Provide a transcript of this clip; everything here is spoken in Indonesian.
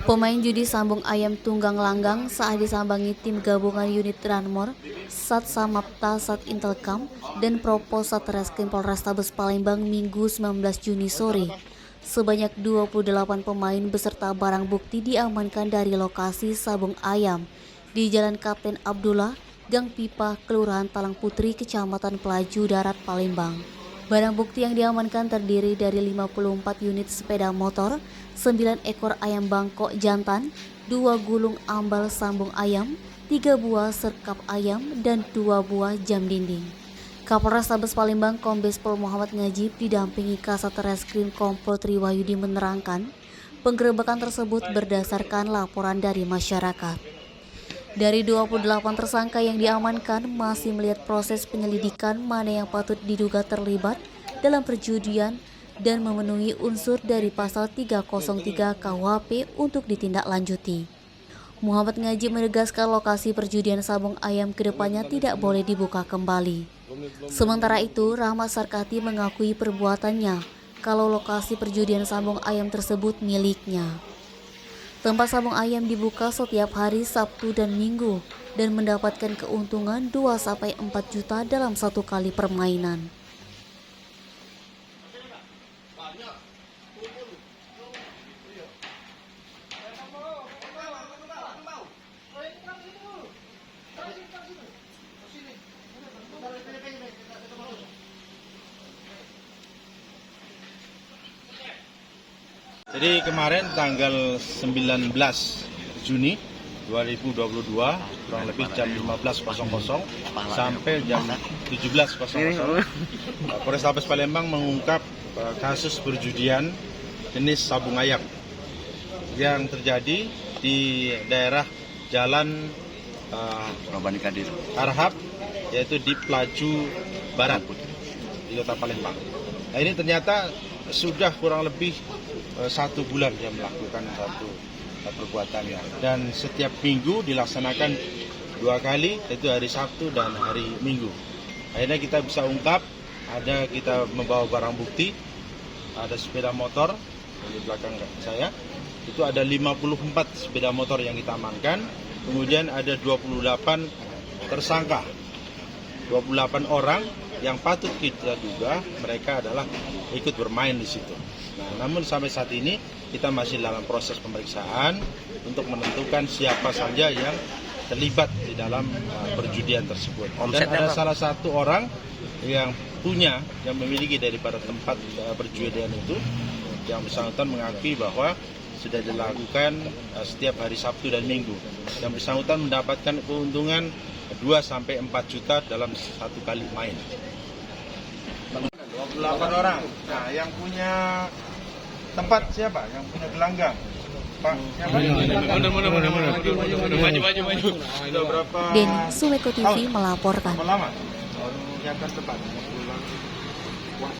Pemain judi sambung ayam tunggang langgang saat disambangi tim gabungan unit Ranmor, Sat Samapta Sat Intelkam, dan Propos Satreskrim Polrestabes Palembang Minggu 19 Juni sore. Sebanyak 28 pemain beserta barang bukti diamankan dari lokasi sabung ayam di Jalan Kapten Abdullah, Gang Pipa, Kelurahan Talang Putri, Kecamatan Pelaju Darat, Palembang. Barang bukti yang diamankan terdiri dari 54 unit sepeda motor, 9 ekor ayam bangkok jantan, 2 gulung ambal sambung ayam, 3 buah serkap ayam, dan 2 buah jam dinding. Kapolrestabes Palembang Kombes Pol Muhammad Ngajib didampingi Kasat Reskrim Kompol Triwayudi menerangkan, penggerebekan tersebut berdasarkan laporan dari masyarakat. Dari 28 tersangka yang diamankan masih melihat proses penyelidikan mana yang patut diduga terlibat dalam perjudian dan memenuhi unsur dari pasal 303 KUHP untuk ditindaklanjuti. Muhammad Ngajib menegaskan lokasi perjudian sabung ayam kedepannya tidak boleh dibuka kembali. Sementara itu, Rahmat Sarkati mengakui perbuatannya kalau lokasi perjudian sabung ayam tersebut miliknya. Tempat sabung ayam dibuka setiap hari Sabtu dan Minggu dan mendapatkan keuntungan 2-4 juta dalam satu kali permainan. Jadi kemarin tanggal 19 Juni 2022 kurang lebih jam 15.00 sampai jam 17.00 Polrestabes Palembang mengungkap kasus perjudian jenis sabung ayam yang terjadi di daerah Jalan Arhab, yaitu di Pelaju Barat di Kota Palembang. Nah, ini ternyata sudah kurang lebih 1 bulan dia melakukan satu perbuatannya, dan setiap minggu dilaksanakan 2 kali, yaitu hari Sabtu dan hari Minggu. Akhirnya kita bisa ungkap, kita membawa barang bukti, ada sepeda motor di belakang saya, itu ada 54 sepeda motor yang kita amankan, kemudian ada 28 tersangka, 28 orang yang patut kita duga mereka adalah ikut bermain di situ. Nah, namun sampai saat ini kita masih dalam proses pemeriksaan untuk menentukan siapa saja yang terlibat di dalam perjudian tersebut. Dan ada salah satu orang yang memiliki daripada tempat perjudian itu, yang bersangkutan mengakui bahwa sudah dilakukan setiap hari Sabtu dan Minggu. Yang bersangkutan mendapatkan keuntungan 2-4 juta dalam satu kali main. 28 orang. Nah, yang punya tempat siapa? Yang punya gelanggang? Pak, siapa? Denny Sumeko TV melaporkan. Berapa lama? Menyiapkan tempat.